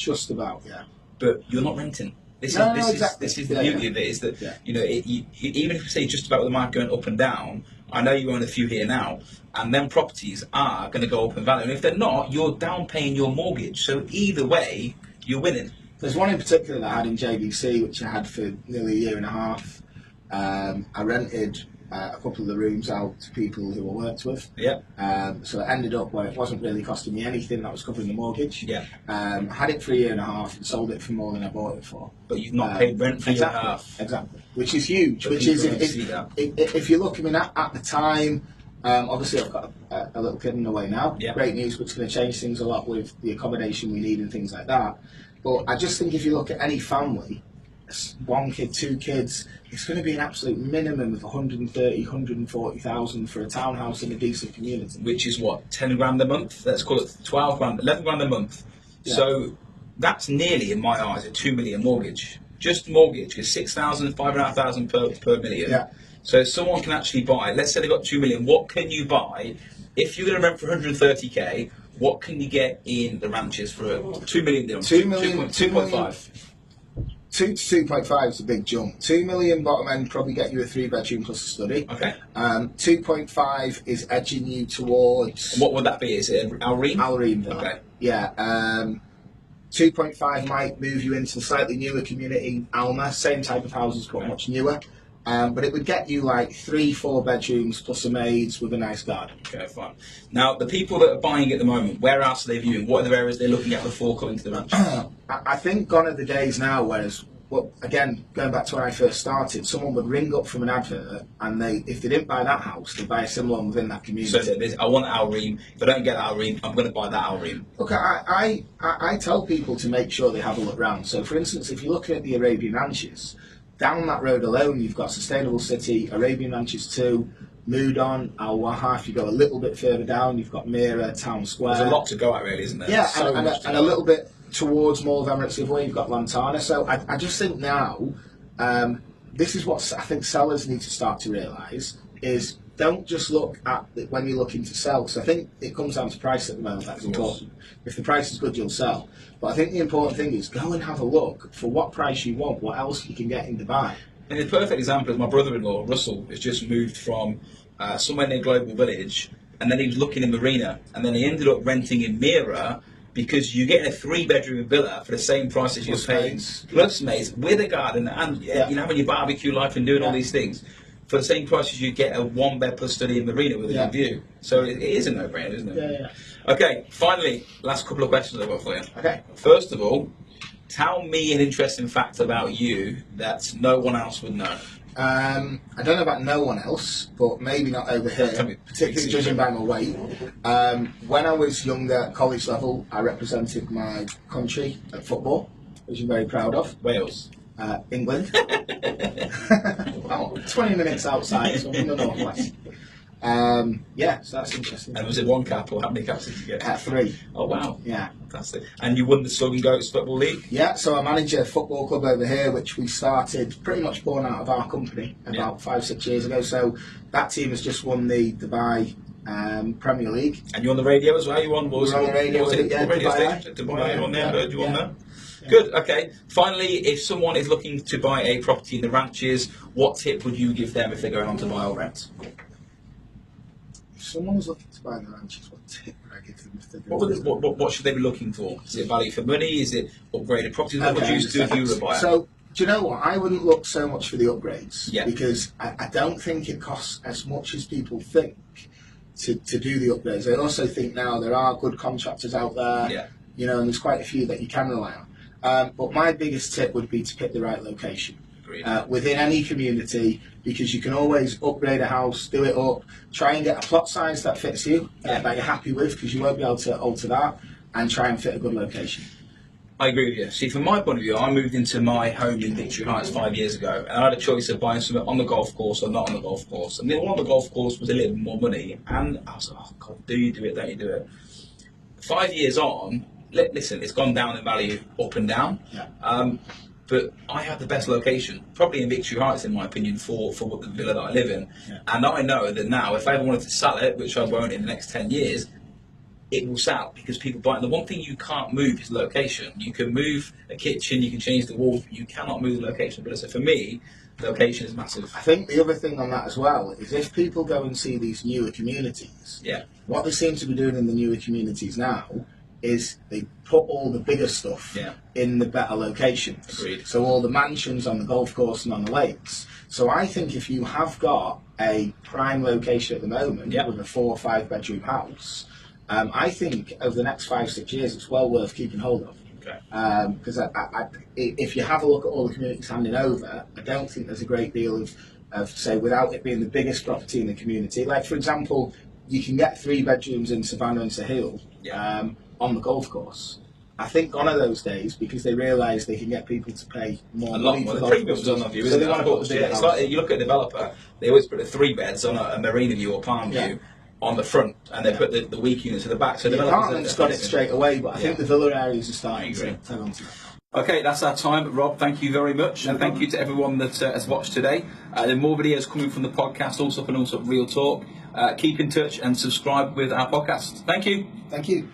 Just about, yeah. But you're not renting. This is the beauty of it, is that, you know, even if you say just about with the market going up and down, I know you own a few here now, and then properties are going to go up in value. And if they're not, you're down paying your mortgage. So either way, you're winning. There's one in particular that I had in JVC, which I had for nearly a year and a half. I rented a couple of the rooms out to people who I worked with. Yeah. So it ended up where it wasn't really costing me anything. That was covering the mortgage. Yeah. I had it for a year and a half and sold it for more than I bought it for. But you've not paid rent for a year and a half. Exactly. Which is huge. But which is if you look, I mean, at the time, obviously I've got a little kid on the way now. Yeah. Great news, which is going to change things a lot with the accommodation we need and things like that. But I just think if you look at any family, one kid, two kids, it's going to be an absolute minimum of 130, 140,000 for a townhouse in a decent community. Which is what, 10 grand a month? Let's call it 12 grand, 11 grand a month. Yeah. So that's nearly, in my eyes, a 2 million mortgage. Just mortgage is 6,000, 5,500 per million. Yeah. So someone can actually buy, let's say they've got 2 million, what can you buy? If you're going to rent for 130k, what can you get in the ranches for a 2 million deal? 2.5. 2 to 2.5 is a big jump. 2 million bottom end probably get you a 3-bedroom plus a study. Okay. 2.5 is edging you towards. And what would that be? Is it Alream? Alream. Okay. Yeah. 2.5 might move you into a slightly newer community, Alma. Same type of houses, but much newer. But it would get you like 3-4 bedrooms plus a maid's with a nice garden. Okay, fine. Now, the people that are buying at the moment, where else are they viewing? What are the areas they're looking at before coming to the ranch? I think gone are the days now, whereas, well, again, going back to when I first started, someone would ring up from an advert and if they didn't buy that house, they'd buy a similar one within that community. So I want Alream. If I don't get Alream, I'm going to buy that Alream. Look, I tell people to make sure they have a look round. So, for instance, if you're looking at the Arabian Ranches, down that road alone, you've got Sustainable City, Arabian Ranches 2, Moudon, Al Wahaf. You go a little bit further down, you've got Mira, Town Square. There's a lot to go at, really, isn't there? Yeah, and a little bit towards Mall of Emirates Liverpool, you've got Lantana. So I just think now, this is what I think sellers need to start to realise, is don't just look at when you're looking to sell, because I think it comes down to price at the moment. That's important. If the price is good, you'll sell. But I think the important thing is go and have a look for what price you want, what else you can get in Dubai. And the perfect example is my brother-in-law, Russell, has just moved from somewhere near Global Village, and then he was looking in Marina, and then he ended up renting in Mira, because you're getting a 3-bedroom villa for the same price as you're paying, plus mates, with a garden, and you know, having your barbecue life and doing all these things, for the same price as you get a 1-bed plus study in Marina with a good view. So it is a no-brainer, isn't it? Yeah. Okay, finally, last couple of questions I've got for you. Okay. First of all, tell me an interesting fact about you that no one else would know. I don't know about no one else, but maybe not over here, particularly judging by my weight. When I was younger, at college level, I represented my country at football, which I'm very proud of. Wales. England. Well, 20 minutes outside, so I'm in the northwest. Yeah, so that's interesting. And was it 1 cap, or how many caps did you get? 3. Oh, wow. Yeah. Fantastic. And you won the Southern Goats Football League? Yeah, so I manage a football club over here, which we started pretty much born out of our company about 5-6 years ago. So that team has just won the Dubai Premier League. And you're on the radio as well? You on? We're on the radio, Dubai. Dubai. You on there? Heard you on there? Good, okay. Finally, if someone is looking to buy a property in the ranches, what tip would you give them if they're going on to buy or rent? If someone was looking to buy the ranches, what tip would I give them if they're going what should they be looking for? Is it value for money? Is it upgraded properties? What would you do if you were a buyer? So, do you know what? I wouldn't look so much for the upgrades because I don't think it costs as much as people think to do the upgrades. I also think now there are good contractors out there, you know, and there's quite a few that you can rely on. But my biggest tip would be to pick the right location within any community, because you can always upgrade a house, do it up, try and get a plot size that fits you, that you're happy with, because you won't be able to alter that, and try and fit a good location. I agree with you. See, from my point of view, I moved into my home in Victory Heights 5 years ago, and I had a choice of buying something on the golf course or not on the golf course. And the one on the golf course was a little bit more money, and I was like, oh God, do you do it, don't you do it? 5 years on, listen, it's gone down in value, up and down. But I had the best location, probably in Victory Heights, in my opinion, for what the villa that I live in. And I know that now, if I ever wanted to sell it, which I won't in the next 10 years, it will sell because people buy it. And the one thing you can't move is location. You can move a kitchen, you can change the walls, but you cannot move the location. But so for me, location is massive. I think the other thing on that as well is if people go and see these newer communities, what they seem to be doing in the newer communities now is they put all the bigger stuff in the better locations. Agreed. So all the mansions on the golf course and on the lakes. So I think if you have got a prime location at the moment with a 4 or 5 bedroom house, I think over the next 5-6 years it's well worth keeping hold of. Because if you have a look at all the communities handing over, I don't think there's a great deal of say, without it being the biggest property in the community. Like, for example, you can get 3 bedrooms in Savannah and Sahil on the golf course. I think gone are those days because they realise they can get people to pay more money for the premiums on the view. So they want to put it's like you look at a developer, they always put the 3 beds on a marina view or palm view on the front, and they put the weak units at the back. So the apartments got it straight away, but I think the villa areas are starting to tell on to that. Okay, that's our time. Rob, thank you very much. And thank you to everyone that has watched today. There are more videos coming from the podcast, Allsopp and Allsopp Real Talk. Keep in touch and subscribe with our podcast. Thank you. Thank you.